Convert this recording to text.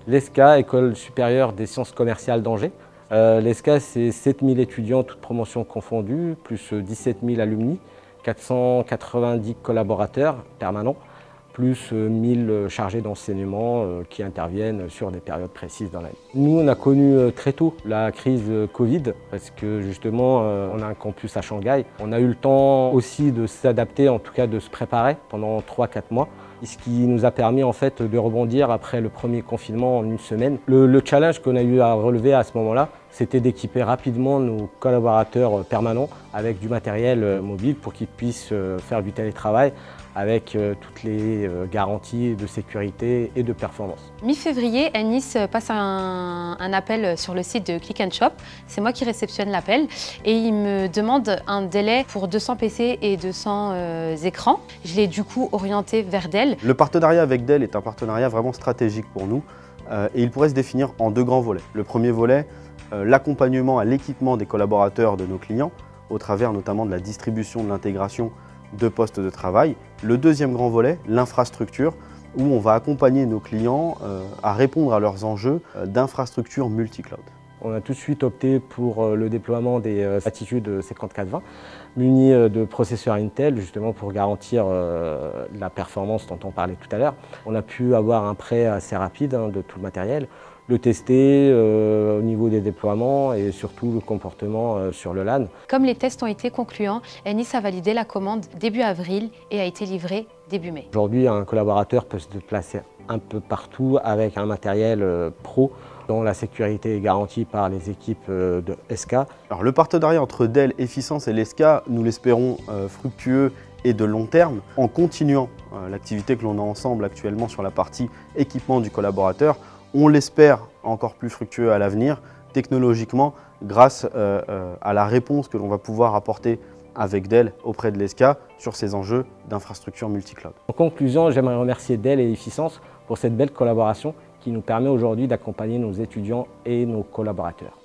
L'ESCA, École supérieure des sciences commerciales d'Angers. L'ESCA, c'est 7000 étudiants, toutes promotions confondues, plus 17 000 alumni, 490 collaborateurs permanents, plus 1000 chargés d'enseignement qui interviennent sur des périodes précises dans l'année. Nous, on a connu très tôt la crise Covid parce que justement, on a un campus à Shanghai. On a eu le temps aussi de s'adapter, en tout cas de se préparer pendant 3-4 mois. Ce qui nous a permis en fait de rebondir après le premier confinement en une semaine. Le challenge qu'on a eu à relever à ce moment-là, c'était d'équiper rapidement nos collaborateurs permanents avec du matériel mobile pour qu'ils puissent faire du télétravail avec toutes les garanties de sécurité et de performance. Mi-février, Ennis passe un appel sur le site de Click & Shop. C'est moi qui réceptionne l'appel et il me demande un délai pour 200 PC et 200 écrans. Je l'ai du coup orienté vers Dell. Le partenariat avec Dell est un partenariat vraiment stratégique pour nous et il pourrait se définir en 2 grands volets. Le premier volet, l'accompagnement à l'équipement des collaborateurs de nos clients au travers notamment de la distribution, de l'intégration de postes de travail. Le deuxième grand volet, l'infrastructure, où on va accompagner nos clients à répondre à leurs enjeux d'infrastructures multi-cloud. On a tout de suite opté pour le déploiement des Latitude 5420 munis de processeurs Intel justement pour garantir la performance dont on parlait tout à l'heure. On a pu avoir un prêt assez rapide de tout le matériel, le tester au niveau des déploiements et surtout le comportement sur le LAN. Comme les tests ont été concluants, Ennis a validé la commande début avril et a été livrée début mai. Aujourd'hui, un collaborateur peut se déplacer un peu partout avec un matériel pro dont la sécurité est garantie par les équipes de ESCA. Alors, le partenariat entre Dell, Efficience et l'ESCA, nous l'espérons fructueux et de long terme, en continuant l'activité que l'on a ensemble actuellement sur la partie équipement du collaborateur. On l'espère encore plus fructueux à l'avenir, technologiquement, grâce à la réponse que l'on va pouvoir apporter avec Dell auprès de l'ESCA sur ces enjeux d'infrastructure multi-cloud. En conclusion, j'aimerais remercier Dell et Efficience pour cette belle collaboration qui nous permet aujourd'hui d'accompagner nos étudiants et nos collaborateurs.